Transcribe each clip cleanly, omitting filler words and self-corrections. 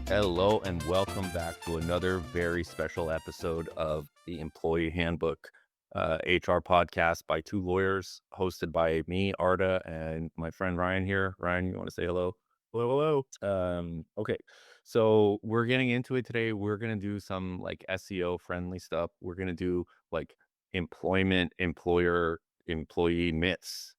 Hello and welcome back to another very special episode of the Employee Handbook HR podcast by two lawyers, hosted by me, Arta, and my friend Ryan here. Ryan, you want to say hello? Hello, hello. Okay, so we're getting into it today. We're gonna do some like SEO friendly stuff. We're gonna do like employment, employer, employee myths.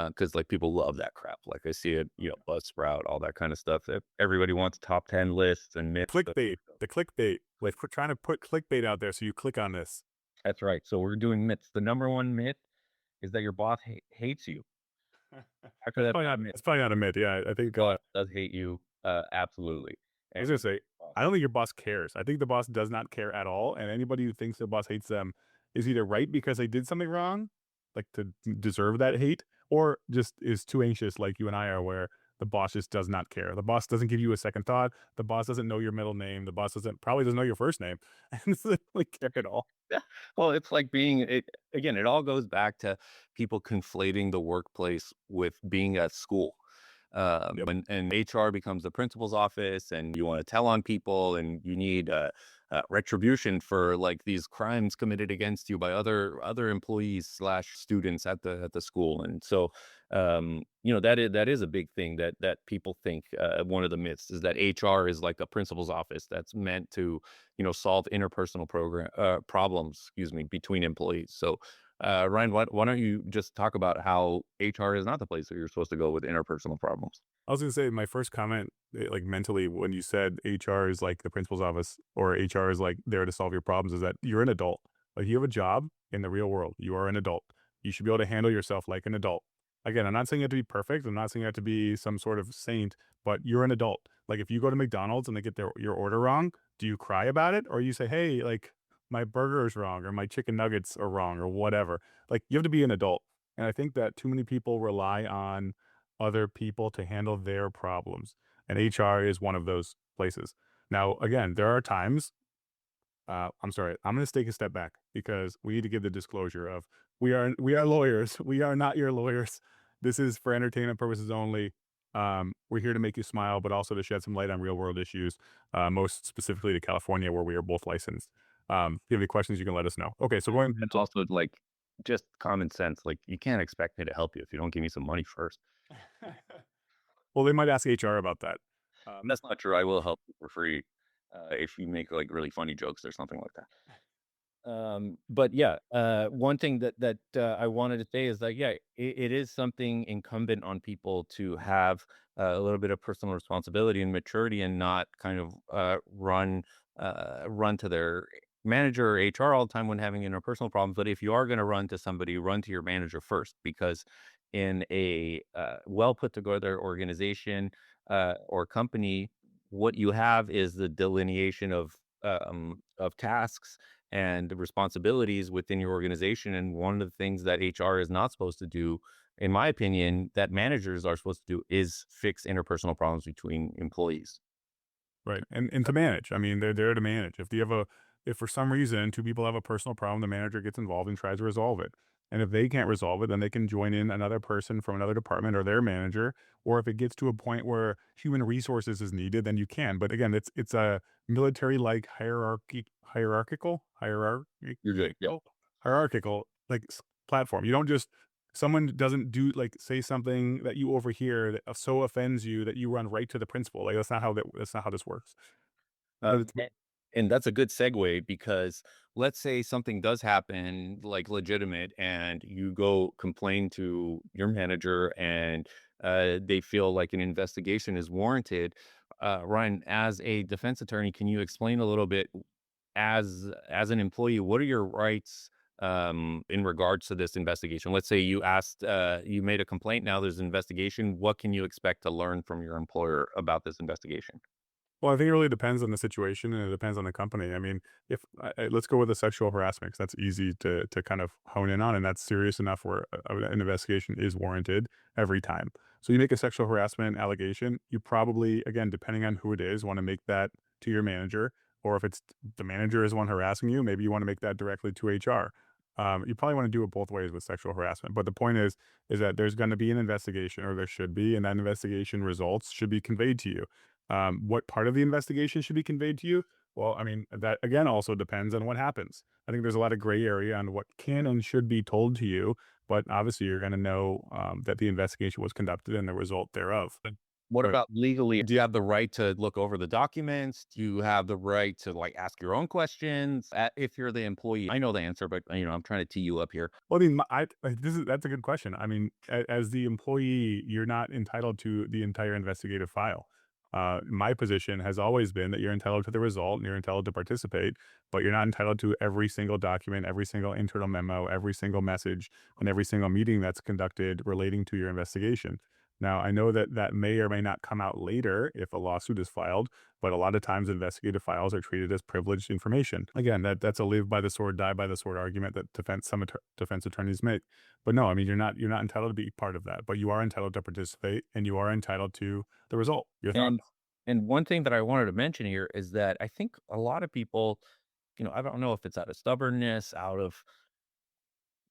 Because like people love that crap. Like I see it, Buzzsprout, all that kind of stuff. Everybody wants top 10 lists and myths. Clickbait. The clickbait. Like we're trying to put clickbait out there so you click on this. That's right. So we're doing myths. The number one myth is that your boss hates you. After That's that probably bad not. myth, That's probably not a myth. Yeah, I think. boss does hate you. Absolutely. I And was gonna say. I don't think your boss cares. I think the boss does not care at all. And anybody who thinks the boss hates them is either right because they did something wrong, like to deserve that hate, or just is too anxious, like you and I are, where the boss just does not care. The boss doesn't give you a second thought. The boss doesn't know your middle name. The boss probably doesn't know your first name, and doesn't really care at all. yeah, well, it's like being it again. It all goes back to people conflating the workplace with being at school. Yep. And HR becomes the principal's office, and you want to tell on people, and you need retribution for like these crimes committed against you by other employees slash students at the school. And so, that is a big thing that people think. One of the myths is that HR is like a principal's office that's meant to solve interpersonal problems, excuse me, between employees. So Ryan, why don't you just talk about how HR is not the place that you're supposed to go with interpersonal problems? I was gonna say my first comment, like mentally, when you said HR is like the principal's office or HR is like there to solve your problems, is that you're an adult. Like you have a job in the real world. You are an adult. You should be able to handle yourself like an adult. Again, I'm not saying you have to be perfect. I'm not saying you have to be some sort of saint, but you're an adult. Like if you go to McDonald's and they get your order wrong, do you cry about it or you say, hey, like my burger is wrong or my chicken nuggets are wrong or whatever? Like you have to be an adult. And I think that too many people rely on other people to handle their problems. And HR is one of those places. Now, again, there are times, I'm sorry, I'm going to take a step back because we need to give the disclosure of we are lawyers. We are not your lawyers. This is for entertainment purposes only. We're here to make you smile, but also to shed some light on real world issues, most specifically to California, where we are both licensed. If you have any questions, you can let us know. Okay, so going And also, like, just common sense. Like, you can't expect me to help you if you don't give me some money first. well, they might ask HR about that. That's not true. I will help you for free if you make like really funny jokes or something like that. But yeah, one thing that I wanted to say is that yeah, it is something incumbent on people to have a little bit of personal responsibility and maturity, and not kind of run to their manager or HR all the time when having interpersonal problems. But if you are going to run to somebody, run to your manager first, because in a well put together organization or company, what you have is the delineation of tasks and responsibilities within your organization. And one of the things that HR is not supposed to do, in my opinion, that managers are supposed to do is fix interpersonal problems between employees. Right, and to manage. I mean, they're there to manage. If for some reason two people have a personal problem, the manager gets involved and tries to resolve it. And if they can't resolve it, then they can join in another person from another department or their manager. Or if it gets to a point where human resources is needed, then you can. But again, it's a military like You're good. Yeah. hierarchical like platform. You don't just someone doesn't do like say something that you overhear that so offends you that you run right to the principal. Like that's not how this works. Uh, But it's a- and that's a good segue, because let's say something does happen like legitimate and you go complain to your manager, and they feel like an investigation is warranted. Ryan, as a defense attorney, can you explain a little bit as an employee, what are your rights in regards to this investigation? Let's say you made a complaint, now there's an investigation. What can you expect to learn from your employer about this investigation? well, I think it really depends on the situation and it depends on the company. I mean, if let's go with the sexual harassment, 'cause that's easy to kind of hone in on, and that's serious enough where an investigation is warranted every time. So you make a sexual harassment allegation, you probably, again, depending on who it is, want to make that to your manager, or if it's the manager is one harassing you, maybe you want to make that directly to HR. You probably want to do it both ways with sexual harassment. But the point is that there's going to be an investigation, or there should be, and that investigation results should be conveyed to you. What part of the investigation should be conveyed to you? Well, I mean, that again also depends on what happens. I think there's a lot of gray area on what can and should be told to you, but obviously you're going to know that the investigation was conducted and the result thereof. What But about legally? Do you have the right to look over the documents? Do you have the right to like ask your own questions if you're the employee? I know the answer, but I'm trying to tee you up here. well, I mean, that's a good question. I mean, as the employee, you're not entitled to the entire investigative file. My position has always been that you're entitled to the result and you're entitled to participate, but you're not entitled to every single document, every single internal memo, every single message, and every single meeting that's conducted relating to your investigation. Now, I know that that may or may not come out later if a lawsuit is filed, but a lot of times investigative files are treated as privileged information. Again, that's a live by the sword, die by the sword argument that defense attorneys make. But no, I mean you're not entitled to be part of that, but you are entitled to participate and you are entitled to the result. Your thoughts? And and one thing that I wanted to mention here is that I think a lot of people, I don't know if it's out of stubbornness, out of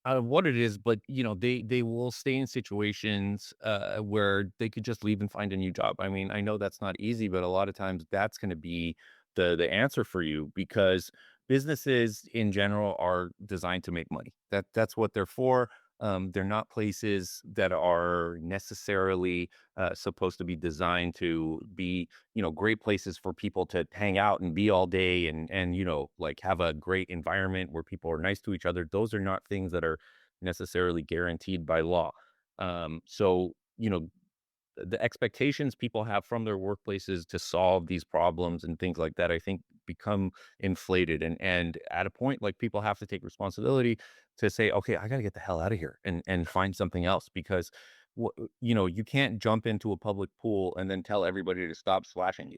what it is, but they will stay in situations where they could just leave and find a new job. I mean, I know that's not easy, but a lot of times that's going to be the answer for you because businesses in general are designed to make money. That's what they're for. They're not places that are necessarily supposed to be designed to be, great places for people to hang out and be all day and like have a great environment where people are nice to each other. Those are not things that are necessarily guaranteed by law. So, the expectations people have from their workplaces to solve these problems and things like that, I think become inflated. And at a point, like people have to take responsibility to say, okay, I got to get the hell out of here and find something else because, you can't jump into a public pool and then tell everybody to stop splashing you.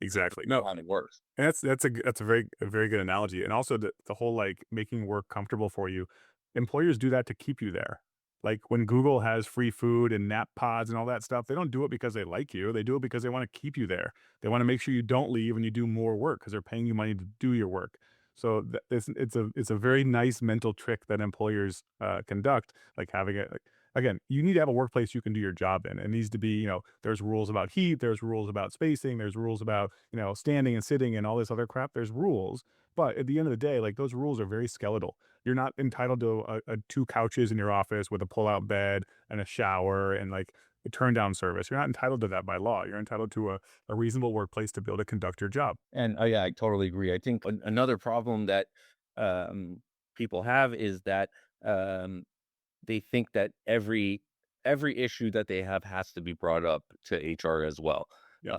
Exactly. No, How it works. and that's a very good analogy, and also the whole, like, making work comfortable for you. Employers do that to keep you there. Like, when Google has free food and nap pods and all that stuff, they don't do it because they like you, they do it because they wanna keep you there. They wanna make sure you don't leave and you do more work because 'cause they're paying you money to do your work. So, it's a very nice mental trick that employers, conduct, like, having it like again, you need to have a workplace you can do your job in. It needs to be, there's rules about heat, there's rules about spacing, there's rules about, standing and sitting and all this other crap. There's rules. But at the end of the day, like those rules are very skeletal. You're not entitled to two couches in your office with a pull-out bed and a shower and like a turn down service. You're not entitled to that by law. You're entitled to a reasonable workplace to be able to conduct your job. And yeah, I totally agree. I think another problem that um, people have is that um, they think that every issue that they have has to be brought up to HR as well. Yeah.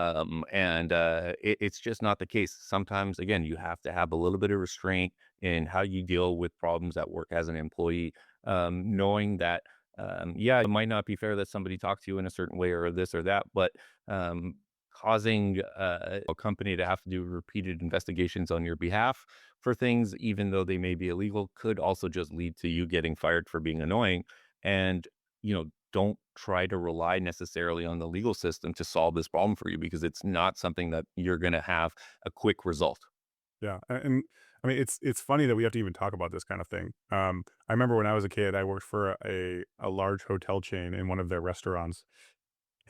And it's just not the case. Sometimes, again, you have to have a little bit of restraint in how you deal with problems at work as an employee, knowing that, yeah, it might not be fair that somebody talks to you in a certain way or this or that, but um, causing a company to have to do repeated investigations on your behalf for things, even though they may be illegal, could also just lead to you getting fired for being annoying. And, don't try to rely necessarily on the legal system to solve this problem for you because it's not something that you're going to have a quick result. Yeah, and I mean, it's funny that we have to even talk about this kind of thing. I remember when I was a kid, I worked for a large hotel chain in one of their restaurants,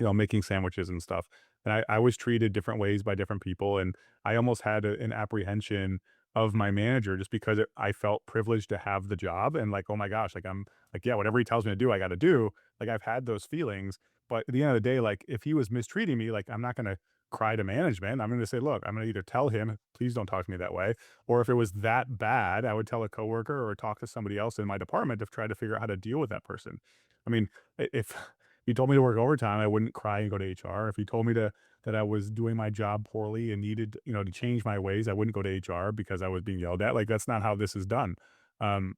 making sandwiches and stuff. And I was treated different ways by different people, and I almost had an apprehension of my manager just because I felt privileged to have the job and like, oh my gosh, like I'm like, yeah, whatever he tells me to do, I got to do. Like I've had those feelings, but at the end of the day, like if he was mistreating me, like I'm not gonna cry to management. I'm gonna say, look, I'm gonna either tell him, please don't talk to me that way, or if it was that bad, I would tell a coworker or talk to somebody else in my department to try to figure out how to deal with that person. I mean, if he told me to work overtime, I wouldn't cry and go to HR. If he told me that I was doing my job poorly and needed, to change my ways, I wouldn't go to HR because I was being yelled at. Like that's not how this is done. Um,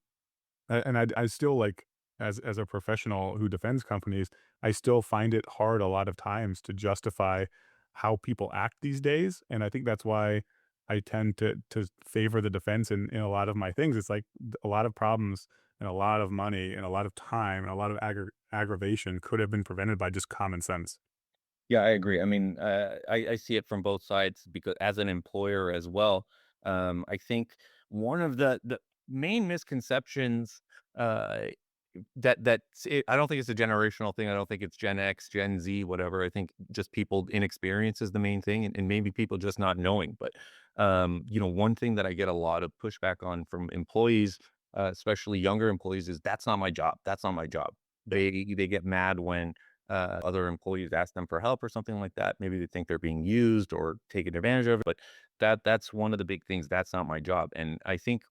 and I still like as a professional who defends companies, I still find it hard a lot of times to justify how people act these days. And I think that's why I tend to favor the defense in a lot of my things. It's like a lot of problems and a lot of money and a lot of time and a lot of aggravation could have been prevented by just common sense. Yeah, I agree. I mean, I see it from both sides because as an employer as well, I think one of the main misconceptions uh, I don't think it's a generational thing. I don't think it's Gen X, Gen Z, whatever. I think just people inexperience is the main thing, and maybe people just not knowing. But one thing that I get a lot of pushback on from employees, especially younger employees, is that's not my job. That's not my job. They get mad when other employees ask them for help or something like that. Maybe they think they're being used or taken advantage of. But that's one of the big things. That's not my job. And I think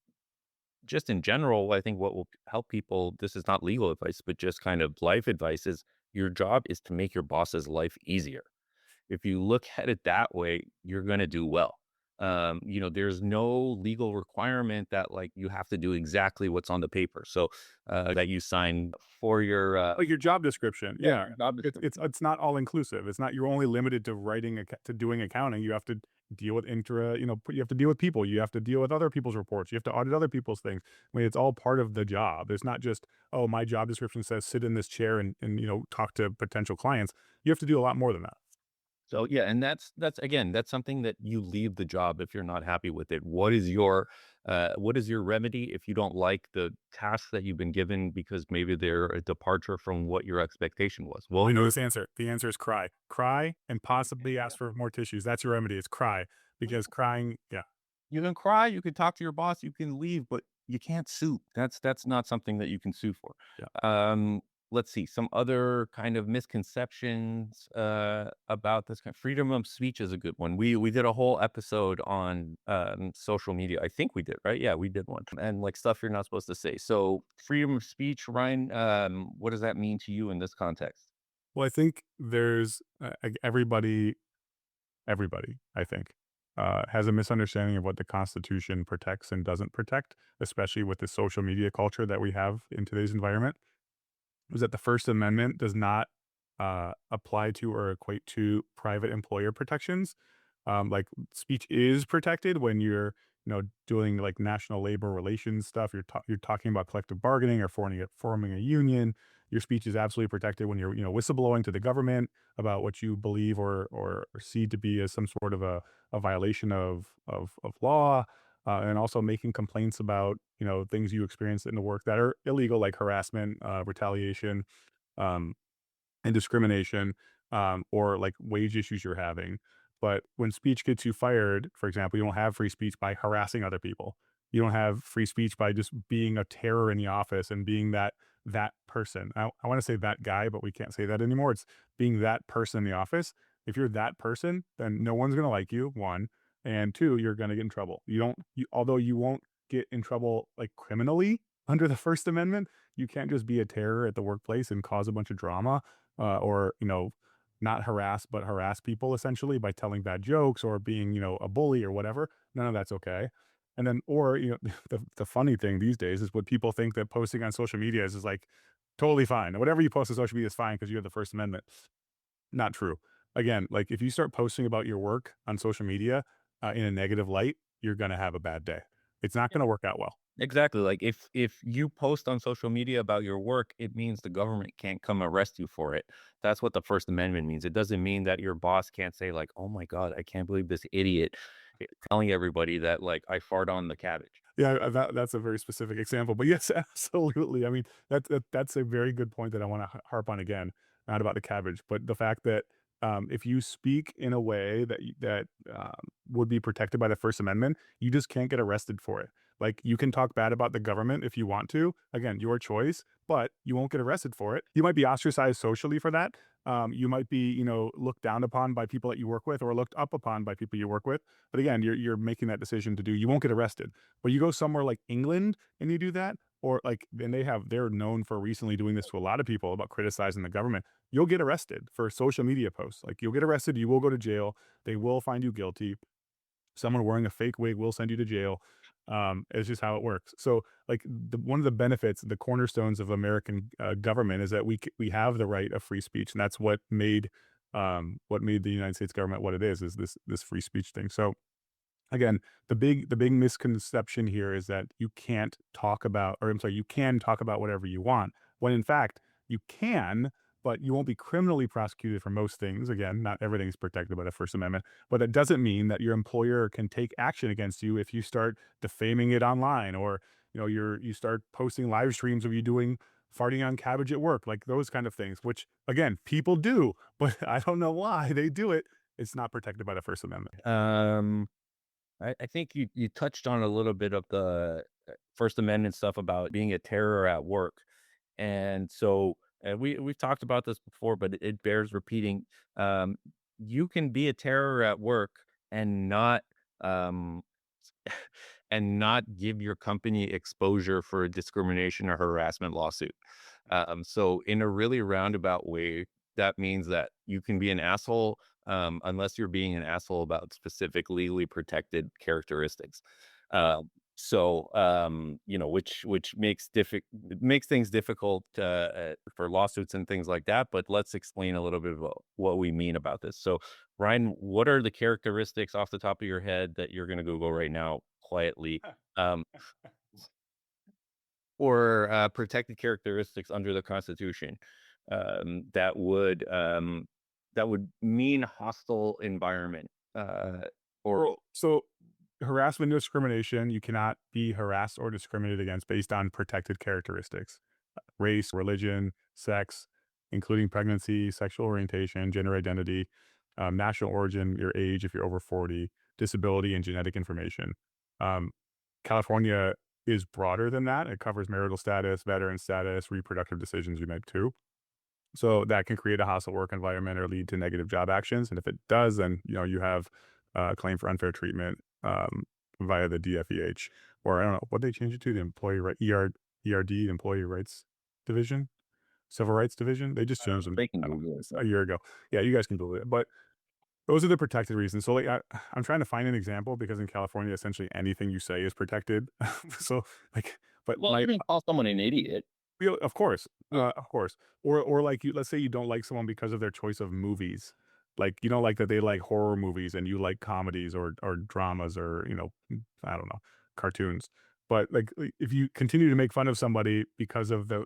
just in general, I think what will help people, this is not legal advice, but just kind of life advice, is your job is to make your boss's life easier. If you look at it that way, you're going to do well. There's no legal requirement that like you have to do exactly what's on the paper. So that you sign for your Like your job description, yeah, yeah. job It's not all inclusive. It's not you're only limited to to doing accounting. You have to deal with you have to deal with people. You have to deal with other people's reports. You have to audit other people's things. I mean, it's all part of the job. It's not just, oh, my job description says sit in this chair and talk to potential clients. You have to do a lot more than that. So yeah, and that's again, that's something that you leave the job if you're not happy with it. What is your remedy if you don't like the tasks that you've been given because maybe they're a departure from what your expectation was? I Well, know this answer. The answer is cry. Cry and possibly ask for more tissues. That's your remedy. It's cry because crying, yeah. you can cry, you can talk to your boss, you can leave, but you can't sue. That's not something that you can sue for. Yeah. Let's see some other kind of misconceptions about this kind. Freedom of speech is a good one. We did a whole episode on social media. I think we did, right? Yeah, we did one, and like stuff you're not supposed to say. So freedom of speech, Ryan. What does that mean to you in this context? Well, I think there's everybody, I think, has a misunderstanding of what the Constitution protects and doesn't protect, especially with the social media culture that we have in today's environment. Is that the First Amendment does not apply to or equate to private employer protections. Like speech is protected when you're doing like national labor relations stuff. You're talking about collective bargaining or forming a union. Your speech is absolutely protected when you're whistleblowing to the government about what you believe or see to be as some sort of a violation of law. And also making complaints about things you experience in the work that are illegal, like harassment, retaliation, um, and discrimination, or like wage issues you're having. But when speech gets you fired, for example, you don't have free speech by harassing other people. You don't have free speech by just being a terror in the office and being that person. I want to say that guy, but we can't say that anymore. It's being that person in the office. If you're that person, then no one's gonna like you. One, and two, you're gonna get in trouble. Although you won't get in trouble like criminally under the First Amendment, you can't just be a terror at the workplace and cause a bunch of drama, or not harass but harass people essentially by telling bad jokes or being a bully or whatever. None of that's okay. And then, or the funny thing these days is what people think that posting on social media is like totally fine. Whatever you post on social media is fine because you have the First Amendment. Not true. Again, like if you start posting about your work on social media in a negative light, you're gonna have a bad day. It's not gonna work out well. Exactly. Like if you post on social media about your work, it means the government can't come arrest you for it. That's what the First Amendment means. It doesn't mean that your boss can't say like, "Oh my God, I can't believe this idiot telling everybody that like I fart on the cabbage." Yeah, that's a very specific example, but yes, absolutely. I mean, that's a very good point that I want to harp on again. Not about the cabbage, but the fact that if you speak in a way that would be protected by the First Amendment, you just can't get arrested for it. Like you can talk bad about the government if you want to. Again, your choice, but you won't get arrested for it. You might be ostracized socially for that. You might be, looked down upon by people that you work with, or looked up upon by people you work with. But again, you're making that decision to do. You won't get arrested. But you go somewhere like England and you do that, or like, and they're known for recently doing this to a lot of people about criticizing the government. You'll get arrested for social media posts. Like you'll get arrested, you will go to jail. They will find you guilty. Someone wearing a fake wig will send you to jail. It's just how it works. So, like one of the benefits, the cornerstones of American government is that we have the right of free speech, and that's what made the United States government what it is this free speech thing. So, again, the big misconception here is that you can't talk about, or I'm sorry, you can talk about whatever you want, when in fact you can, but you won't be criminally prosecuted for most things. Again, not everything is protected by the First Amendment, but it doesn't mean that your employer can take action against you if you start defaming it online, or you start posting live streams of you doing farting on cabbage at work, like those kind of things, which again, people do, but I don't know why they do it. It's not protected by the First Amendment. I think you touched on a little bit of the First Amendment stuff about being a terror at work, and so we've talked about this before, but it bears repeating. Um, you can be a terror at work and not um, and not give your company exposure for a discrimination or harassment lawsuit. So in a really roundabout way, that means that you can be an asshole unless you're being an asshole about specific legally protected characteristics. Which makes things difficult for lawsuits and things like that. But let's explain a little bit about what we mean about this. So, Ryan, what are the characteristics off the top of your head that you're going to Google right now quietly? Um, or protected characteristics under the Constitution that would mean hostile environment. Or Well, so harassment and discrimination, you cannot be harassed or discriminated against based on protected characteristics, race, religion, sex, including pregnancy, sexual orientation, gender identity, national origin, your age if you're over 40, disability, and genetic information. Um, California is broader than that. It covers marital status, veteran status, reproductive decisions you make too. So that can create a hostile work environment or lead to negative job actions. And if it does, then you have a claim for unfair treatment via the DFEH, or I don't know what they changed it to, the employee right ERD, Employee Rights Division, Civil Rights Division. They just changed them. they can I don't know, Google it. a year ago. Yeah, you guys can believe it, but those are the protected reasons. So like I'm trying to find an example because in California, essentially anything you say is protected. So like, but Well, my you can call someone an idiot. yeah, Uh, of course. Or like you let's say you don't like someone because of their choice of movies. Like, you don't like that they like horror movies and you like comedies or dramas or, I don't know, cartoons. But if you continue to make fun of somebody because of the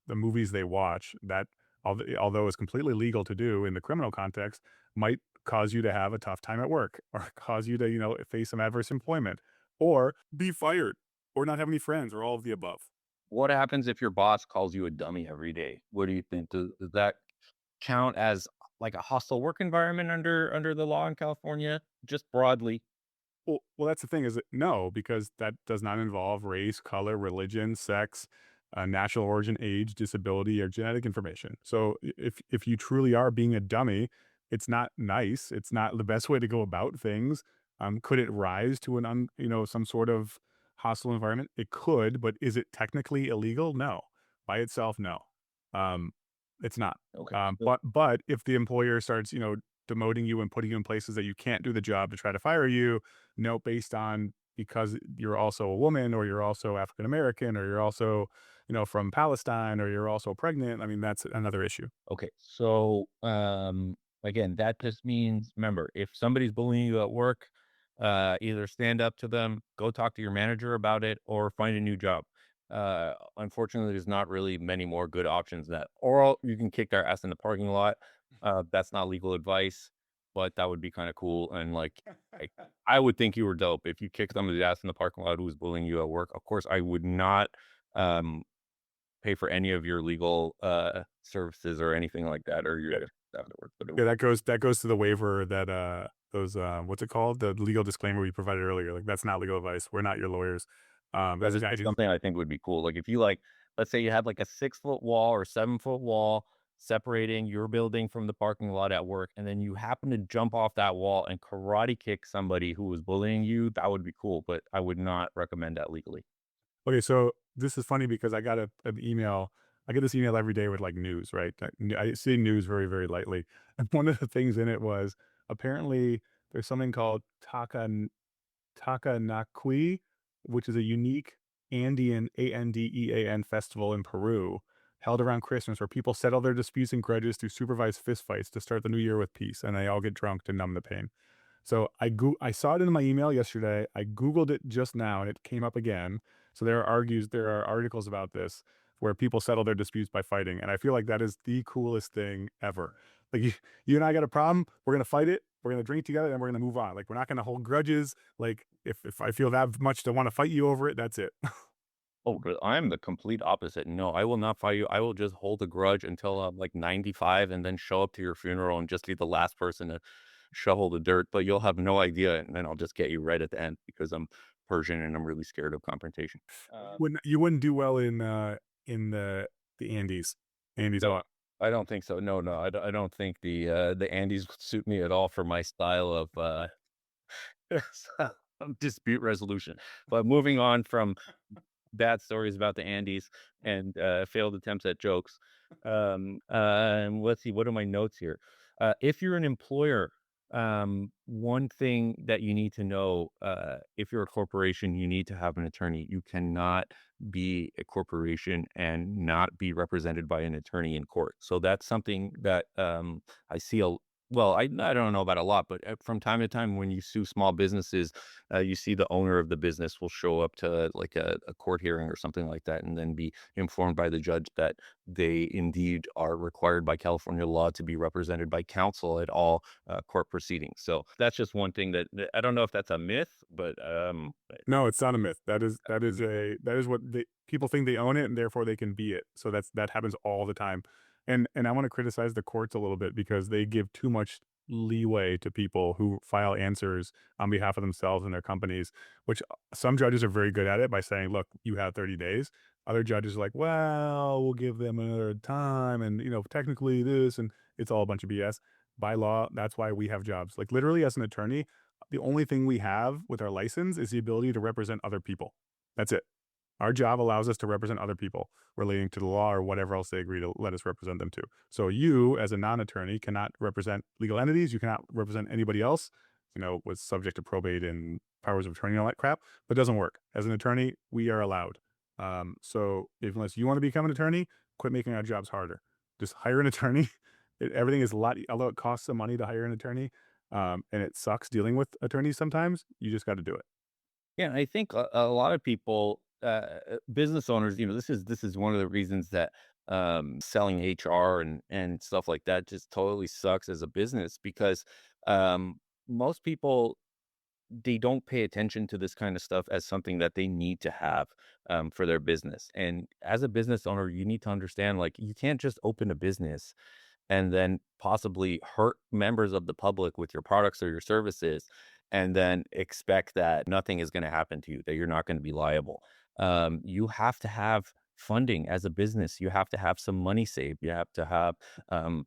movies they watch, that although it's completely legal to do in the criminal context, might cause you to have a tough time at work or cause you to, face some adverse employment or be fired or not have any friends or all of the above. what happens if your boss calls you a dummy every day? What do you think? Does that count as like a hostile work environment under the law in California, just broadly? Well, that's the thing is that no, because that does not involve race, color, religion, sex, national origin, age, disability, or genetic information. So if you truly are being a dummy, it's not nice. It's not the best way to go about things. Could it rise to some sort of hostile environment? It could, but is it technically illegal? No, by itself, no. Um, it's not. Okay. But if the employer starts, demoting you and putting you in places that you can't do the job to try to fire you, based on because you're also a woman or you're also African American or you're also, from Palestine or you're also pregnant. I mean, that's another issue. Okay. So, again, that just means, remember, if somebody's bullying you at work, either stand up to them, go talk to your manager about it, or find a new job. Unfortunately, there's not really many more good options than that. Or you can kick their ass in the parking lot. That's not legal advice, but that would be kind of cool. And I would think you were dope if you kicked somebody's ass in the parking lot who was bullying you at work. Of course, I would not. Um, Pay for any of your legal, services or anything like that, or your afterwards, but it Yeah, that goes to the waiver that those what's it called? The legal disclaimer we provided earlier. Like that's not legal advice. We're not your lawyers. that That's is the just idea. something I think would be cool. Like, if you, let's say you had, like, a 6-foot wall or 7-foot wall separating your building from the parking lot at work, and then you happen to jump off that wall and karate kick somebody who was bullying you, that would be cool, but I would not recommend that legally. Okay, so this is funny because I got an email. I get this email every day with like news, right? I see news very, very lightly. And one of the things in it was apparently there's something called Takanakui, which is a unique Andean Andean festival in Peru held around Christmas where people settle their disputes and grudges through supervised fistfights to start the new year with peace, and they all get drunk to numb the pain. So I saw it in my email yesterday. I Googled it just now and it came up again. So there are articles about this where people settle their disputes by fighting. And I feel like that is the coolest thing ever. Like you and I got a problem, we're gonna fight it, we're gonna drink together, and we're gonna move on. Like we're not gonna hold grudges. Like if I feel that much to want to fight you over it, that's it. Oh, but I'm the complete opposite. No, I will not fire you. I will just hold a grudge until I'm like 95 and then show up to your funeral and just be the last person to shovel the dirt. But you'll have no idea. And then I'll just get you right at the end because I'm Persian and I'm really scared of confrontation. You wouldn't do well in the Andes. Andes a No, lot. I don't think so. No, no, I don't think the Andes suit me at all for my style of dispute resolution. But moving on from bad stories about the Andes and failed attempts at jokes. Let's see, what are my notes here? If you're an employer, one thing that you need to know, if you're a corporation, you need to have an attorney. You cannot be a corporation and not be represented by an attorney in court. So that's something that I see well, I don't know about a lot, but from time to time, when you sue small businesses, you see the owner of the business will show up to like a court hearing or something like that, and then be informed by the judge that they indeed are required by California law to be represented by counsel at all court proceedings. So that's just one thing that I don't know if that's a myth, but No, it's not a myth. That is what people think they own it and therefore they can be it. So that happens all the time. And I want to criticize the courts a little bit because they give too much leeway to people who file answers on behalf of themselves and their companies, which some judges are very good at it by saying, look, you have 30 days. Other judges are like, well, we'll give them another time and technically this, and it's all a bunch of BS. By law, that's why we have jobs. Like literally as an attorney, the only thing we have with our license is the ability to represent other people. That's it. Our job allows us to represent other people relating to the law or whatever else they agree to let us represent them to. So you, as a non-attorney, cannot represent legal entities. You cannot represent anybody else, was subject to probate and powers of attorney and all that crap. But it doesn't work. As an attorney, we are allowed. So unless you want to become an attorney, quit making our jobs harder. Just hire an attorney. Everything is a lot, although it costs some money to hire an attorney, and it sucks dealing with attorneys sometimes. You just got to do it. yeah, I think a lot of people, business owners, this is one of the reasons that selling HR and stuff like that just totally sucks as a business because most people they don't pay attention to this kind of stuff as something that they need to have for their business. And as a business owner, you need to understand like you can't just open a business and then possibly hurt members of the public with your products or your services and then expect that nothing is going to happen to you, that you're not going to be liable. You have to have funding as a business. You have to have some money saved. You have to have um,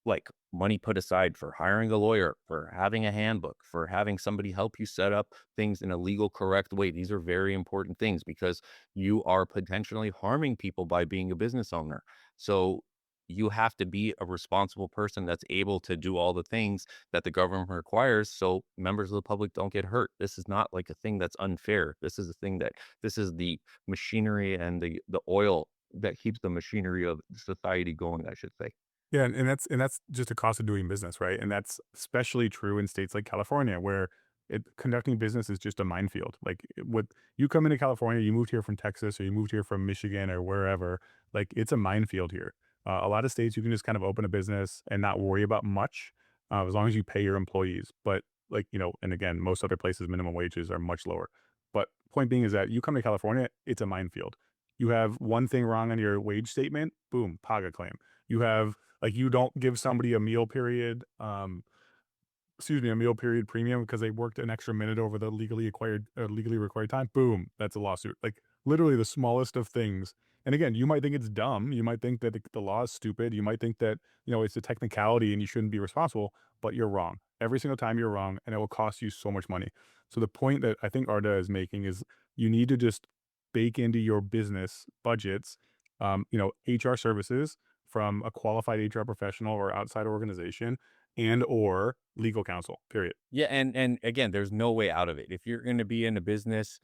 like money put aside for hiring a lawyer, for having a handbook, for having somebody help you set up things in a legal correct way. These are very important things because you are potentially harming people by being a business owner. So you have to be a responsible person that's able to do all the things that the government requires so members of the public don't get hurt. This is not like a thing that's unfair. This is a thing that this is the machinery and the oil that keeps the machinery of society going, I should say. Yeah, and that's just a cost of doing business, right? And that's especially true in states like California, where conducting business is just a minefield. Like what you come into California, you moved here from Texas or you moved here from Michigan or wherever, like it's a minefield here. A lot of states you can just kind of open a business and not worry about much, as long as you pay your employees. But like and again, most other places minimum wages are much lower. But point being is that you come to California, it's a minefield. You have one thing wrong on your wage statement, boom, PAGA claim. You have like you don't give somebody a meal period, a meal period premium because they worked an extra minute over the legally required time. Boom, that's a lawsuit. Like literally the smallest of things. And again, you might think it's dumb. You might think that the law is stupid. You might think that it's a technicality and you shouldn't be responsible. But you're wrong. Every single time you're wrong, and it will cost you so much money. So the point that I think Arda is making is you need to just bake into your business budgets, HR services from a qualified HR professional or outside organization and or legal counsel, period. Yeah, and again, there's no way out of it. If you're going to be in a business,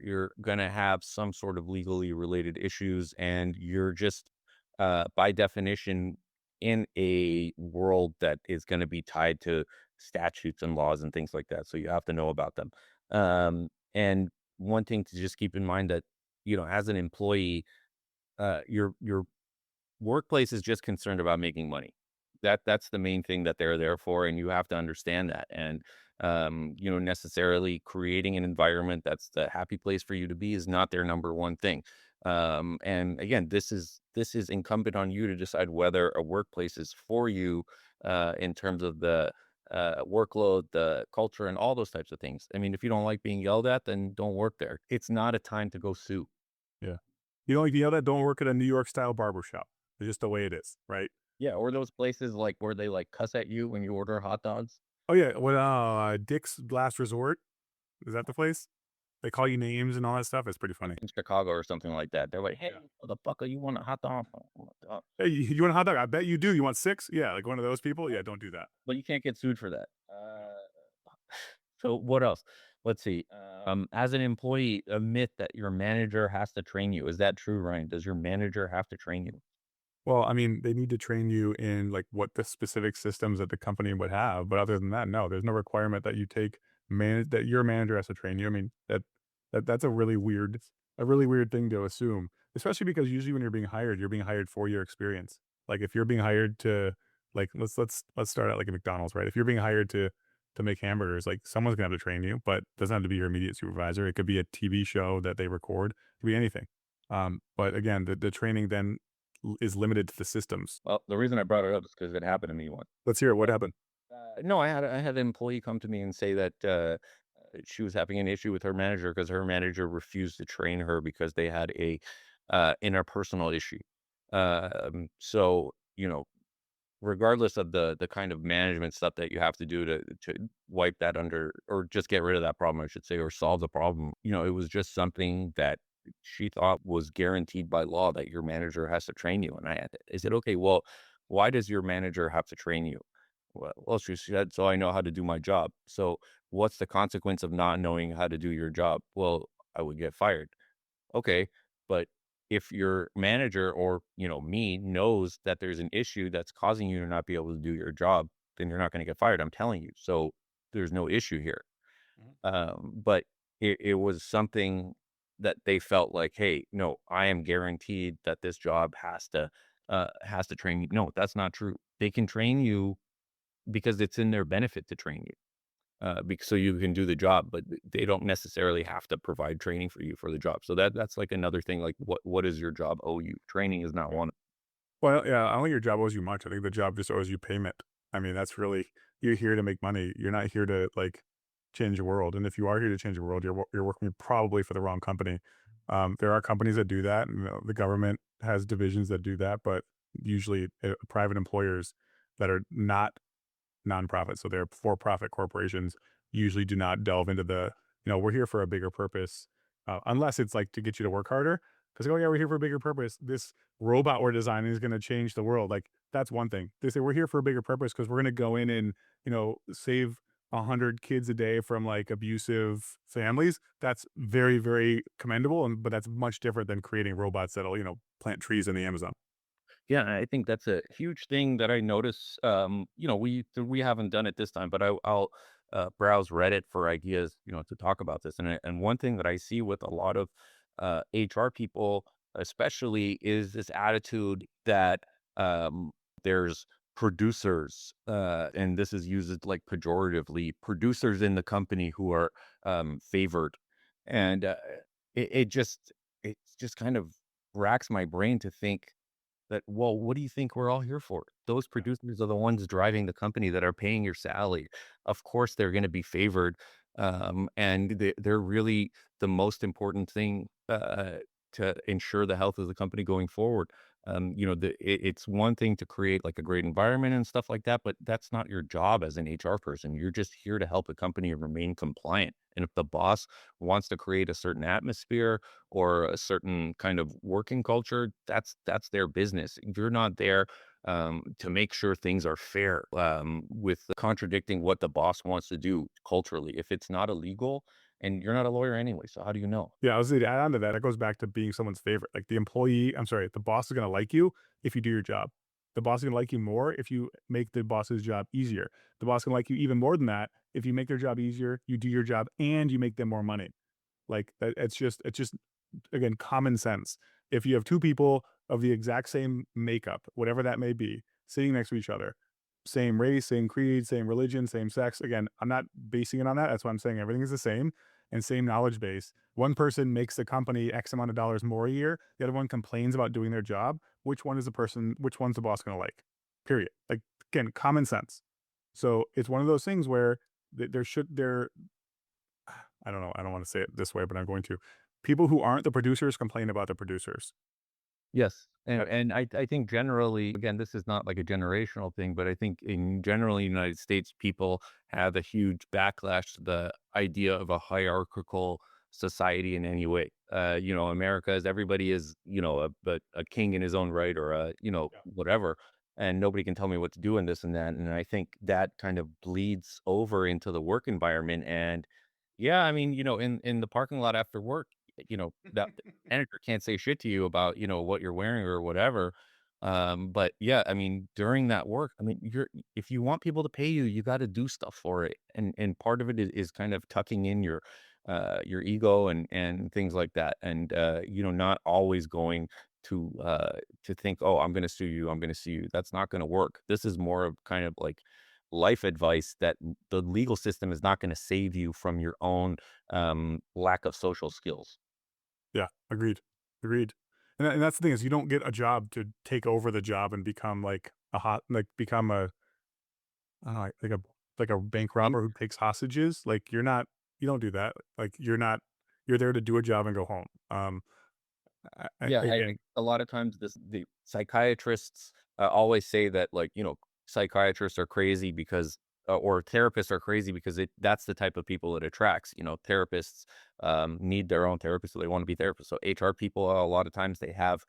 you're going to have some sort of legally related issues, and you're just by definition in a world that is going to be tied to statutes and laws and things like that. So you have to know about them. And one thing to just keep in mind that as an employee, your workplace is just concerned about making money. That's the main thing that they're there for, and you have to understand that. And necessarily creating an environment that's the happy place for you to be is not their number one thing. And again, this is incumbent on you to decide whether a workplace is for you in terms of the workload, the culture, and all those types of things. I mean, if you don't like being yelled at, then don't work there. It's not a time to go sue. Yeah. You know, like, that don't work at a New York style barber shop. It's just the way it is, right? Yeah, or those places like where they like cuss at you when you order hot dogs Oh yeah, what Dick's Last Resort? Is that the place? They call you names and all that stuff. It's pretty funny. in Chicago or something like that. They're like, "Hey, Yeah. motherfucker, you want a hot dog?" Oh, my Hey, you want a hot dog? I bet you do. You want 6? Yeah, like one of those people? Yeah, don't do that. But you can't get sued for that. No. So what else? Let's see. As an employee, a myth that your manager has to train you. Is that true, Ryan? Does your manager have to train you? Well, I mean, they need to train you in like what the specific systems that the company would have, but other than that, no, there's no requirement that you take that your manager has to train you. I mean, that's a really weird thing to assume, especially because usually when you're being hired for your experience. Like if you're being hired to like let's start out like at McDonald's, right? If you're being hired to make hamburgers, like someone's gonna have to train you, but it doesn't have to be your immediate supervisor. It could be a TV show that they record, it could be anything. But again, the training then is limited to the systems. Well, the reason I brought it up is because it happened to me once. Let's hear it. What happened? No, I had an employee come to me and say that she was having an issue with her manager because her manager refused to train her because they had a interpersonal issue. So regardless of the kind of management stuff that you have to do to wipe that under or just get rid of that problem, I should say, or solve the problem, it was just something that she thought was guaranteed by law that your manager has to train you. And I said, okay, well, why does your manager have to train you? Well, she said, so I know how to do my job. So what's the consequence of not knowing how to do your job? Well, I would get fired. Okay, but if your manager or, me knows that there's an issue that's causing you to not be able to do your job, then you're not going to get fired. I'm telling you. So there's no issue here. Mhm. But it was something that they felt like, hey, no, I am guaranteed that this job has to train me. No, that's not true. They can train you because it's in their benefit to train you. So you can do the job, but they don't necessarily have to provide training for you for the job. So that's like another thing. Like, what does your job owe you? Training is not one. Well, yeah, I don't think your job owes you much. I think the job just owes you payment. I mean, that's really you're here to make money. You're not here to like change the world. And if you are here to change the world, you're working probably for the wrong company. There are companies that do that, and the government has divisions that do that, but usually private employers that are not nonprofit. So they're for-profit corporations usually do not delve into we're here for a bigger purpose, unless it's like to get you to work harder. Because oh yeah, we're here for a bigger purpose. This robot we're designing is going to change the world. Like that's one thing. They say we're here for a bigger purpose because we're going to go in and save 100 kids a day from like abusive families. That's very very commendable, and but that's much different than creating robots that'll plant trees in the Amazon. Yeah, I think that's a huge thing that I notice. We haven't done it this time, but I'll browse Reddit for ideas, to talk about this. And one thing that I see with a lot of HR people, especially, is this attitude that there's producers, and this is used like pejoratively, producers in the company who are favored, and it just kind of racks my brain to think that, well, what do you think we're all here for? Those producers are the ones driving the company that are paying your salary. Of course, they're going to be favored, and they're really the most important thing to ensure the health of the company going forward. It's one thing to create like a great environment and stuff like that, but that's not your job as an HR person. You're just here to help a company remain compliant. And if the boss wants to create a certain atmosphere or a certain kind of working culture, that's their business. If you're not there to make sure things are fair, with contradicting what the boss wants to do culturally, if it's not illegal, and you're not a lawyer anyway, so how do you know? Yeah, I was gonna add on to that. It goes back to being someone's favorite. Like the boss is gonna like you if you do your job. The boss is gonna like you more if you make the boss's job easier. The boss can like you even more than that if you make their job easier, you do your job, and you make them more money. Like that, it's just again common sense. If you have two people of the exact same makeup, whatever that may be, sitting next to each other, same race, same creed, same religion, same sex. Again, I'm not basing it on that. That's why I'm saying everything is the same and same knowledge base. One person makes the company X amount of dollars more a year. The other one complains about doing their job. Which one is the person, which one's the boss going to like? Period. Like, again, common sense. So it's one of those things where there, I don't know. I don't want to say it this way, but I'm going to. People who aren't the producers complain about the producers. Yes, and That, I think generally, again, this is not like a generational thing, but I think in generally United States, people have a huge backlash to the idea of a hierarchical society in any way. America is everybody is, a king in his own right or yeah. whatever, and nobody can tell me what to do in this and that. And I think that kind of bleeds over into the work environment. And yeah, I mean, in the parking lot after work, that manager can't say shit to you about, what you're wearing or whatever. But yeah, I mean, during that work, I mean, if you want people to pay you, you got to do stuff for it. And part of it is kind of tucking in your ego and things like that. And, not always going to think, oh, I'm going to sue you. I'm going to sue you. That's not going to work. This is more of kind of like life advice that the legal system is not going to save you from your own lack of social skills. Yeah, agreed, agreed. And that's the thing is you don't get a job to take over the job and become like become a I don't know, like a bank robber who takes hostages. Like you don't do that. Like you're there to do a job and go home. Yeah, Again, a lot of times the psychiatrists always say that like psychiatrists are crazy because or therapists are crazy because that's the type of people it attracts. Therapists need their own therapist, so they want to be therapists. So HR people a lot of times they have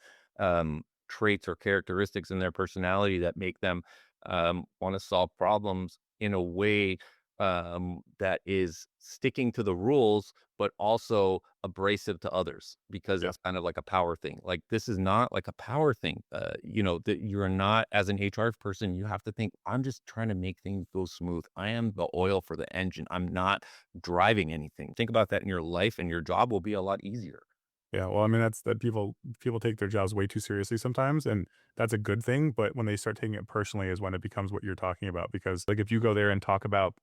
traits or characteristics in their personality that make them want to solve problems in a way that is sticking to the rules, but also abrasive to others because yeah. it's kind of like a power thing. Like this is not like a power thing. That you're not as an HR person, you have to think, I'm just trying to make things go smooth. I am the oil for the engine. I'm not driving anything. Think about that in your life and your job will be a lot easier. Yeah, well, I mean, that's that people take their jobs way too seriously sometimes, and that's a good thing. But when they start taking it personally, is when it becomes what you're talking about. Because like if you go there and talk about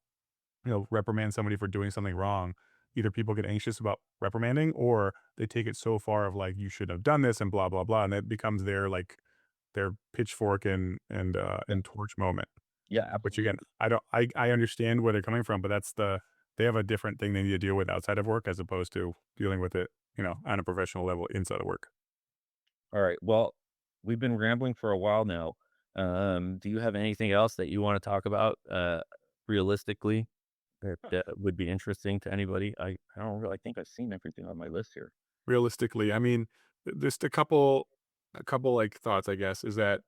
reprimand somebody for doing something wrong, either people get anxious about reprimanding or they take it so far of like, you should have done this and blah, blah, blah. And it becomes their like their pitchfork Yeah, and torch moment. yeah, Which again, absolutely. I understand where they're coming from, but they have a different thing they need to deal with outside of work as opposed to dealing with it, on a professional level inside of work. All right. Well, we've been rambling for a while now. Do you have anything else that you want to talk about realistically? That would be interesting to anybody. I don't really I think I've seen everything on my list here. Realistically, I mean, just a couple like thoughts, I guess, is that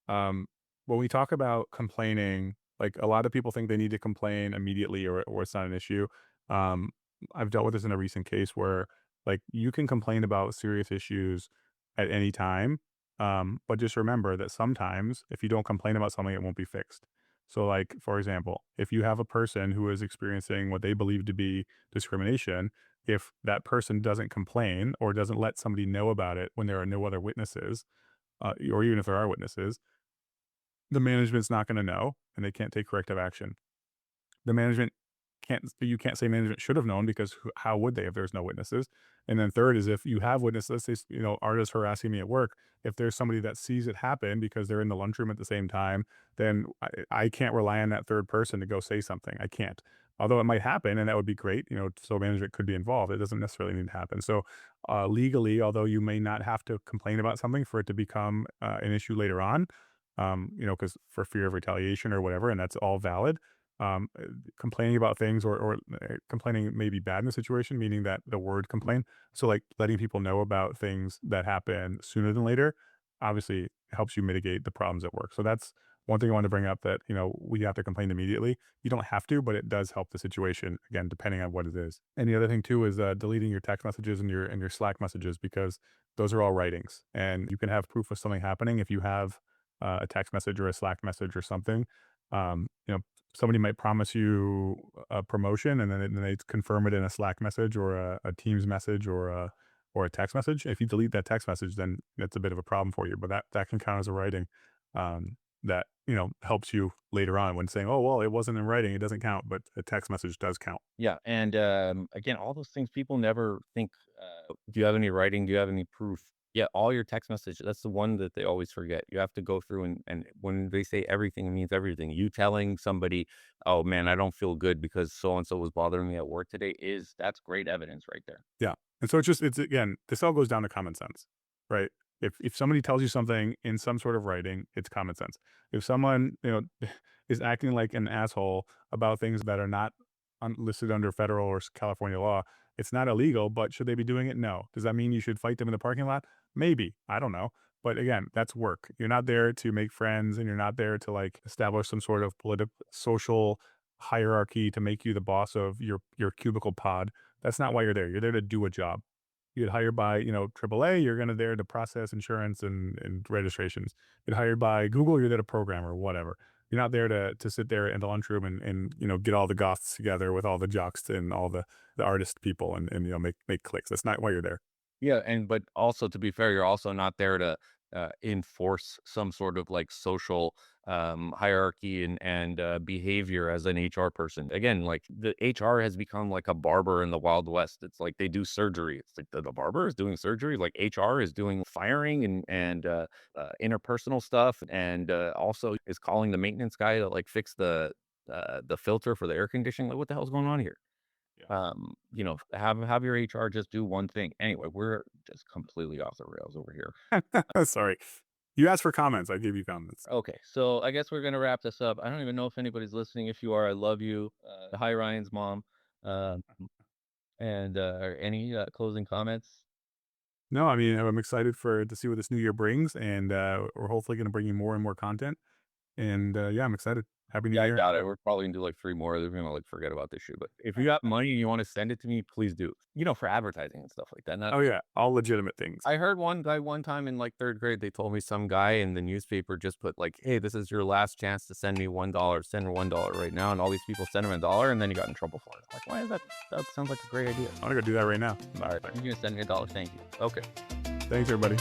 um, when we talk about complaining, like a lot of people think they need to complain immediately or it's not an issue. Um, I've dealt with this in a recent case where like you can complain about serious issues at any time, but just remember that sometimes if you don't complain about something, it won't be fixed. So, like for example, if you have a person who is experiencing what they believe to be discrimination, if that person doesn't complain or doesn't let somebody know about it when there are no other witnesses, or even if there are witnesses, the management's not going to know and they can't take corrective action. The management you can't say management should have known because how would they if there's no witnesses? And then third is if you have witnesses, let's say, Arta's harassing me at work. If there's somebody that sees it happen because they're in the lunchroom at the same time, then I can't rely on that third person to go say something. I can't. Although it might happen and that would be great, so management could be involved. It doesn't necessarily need to happen. So legally, although you may not have to complain about something for it to become an issue later on, because for fear of retaliation or whatever, and that's all valid, um, uh, complaining about things or complaining may be bad in the situation, meaning that the word complain. So like letting people know about things that happen sooner than later, obviously helps you mitigate the problems at work. So that's one thing I want to bring up that, we have to complain immediately. You don't have to, but it does help the situation again, depending on what it is. And the other thing too is deleting your text messages and your Slack messages because those are all writings and you can have proof of something happening if you have a text message or a Slack message or something. Um, you know, somebody might promise you a promotion and then they confirm it in a Slack message or a Teams message or a text message. If you delete that text message, then it's a bit of a problem for you. But that can count as a writing. Um, that helps you later on when saying, oh, well, it wasn't in writing. It doesn't count, but a text message does count. Yeah, and, again, all those things people never think, "Do you have any writing? Do you have any proof?" Yeah, all your text message, that's the one that they always forget. You have to go through and when they say everything, it means everything. You telling somebody, "Oh, man, I don't feel good because so and so was bothering me at work today," that's great evidence right there. Yeah. And so it's again, this all goes down to common sense, right? If somebody tells you something in some sort of writing, it's common sense. If someone, is acting like an asshole about things that are not listed under federal or California law, it's not illegal, but should they be doing it? No. Does that mean you should fight them in the parking lot? Maybe. I don't know. But again, that's work. You're not there to make friends and you're not there to like establish some sort of political social hierarchy to make you the boss of your cubicle pod. That's not why you're there. You're there to do a job. You get hired by, AAA, you're gonna there to process insurance and registrations. Get hired by Google, you're there to program or whatever. You're not there to sit there in the lunchroom and get all the goths together with all the jocks and all the artist people and make clicks. That's not why you're there. Yeah, and but also to be fair, you're also not there to enforce some sort of like social hierarchy and behavior as an HR person. Again, like the HR has become like a barber in the Wild West. It's like they do surgery. It's like the barber is doing surgery. Like HR is doing firing and interpersonal stuff, and also is calling the maintenance guy to like fix the filter for the air conditioning. Like, what the hell's going on here? Have your HR just do one thing. Anyway, we're just completely off the rails over here. Yeah. Sorry. You asked for comments. I gave you comments. Okay, so I guess we're gonna wrap this up. I don't even know if anybody's listening. If you are, I love you. Hi, Ryan's mom. Um, and any closing comments? No, I mean, I'm excited to see what this new year brings, and we're hopefully going to bring you more and more content. And yeah, I'm excited. Happy New Yeah, I Year. doubt it. We're probably gonna do like 3 more. They're gonna like forget about this shit. But if you got money and you want to send it to me, please do. For advertising and stuff like that. Not Oh yeah, all legitimate things. I heard one guy one time in like 3rd grade, they told me some guy in the newspaper just put like, "Hey, this is your last chance to send me $1. Send her $1 right now." And all these people sent him $1, and then he got in trouble for it. Like, why is that? That sounds like a great idea. I'm gonna go do that right now. All right, you're gonna send me $1. Thank you. Okay. Thanks, everybody.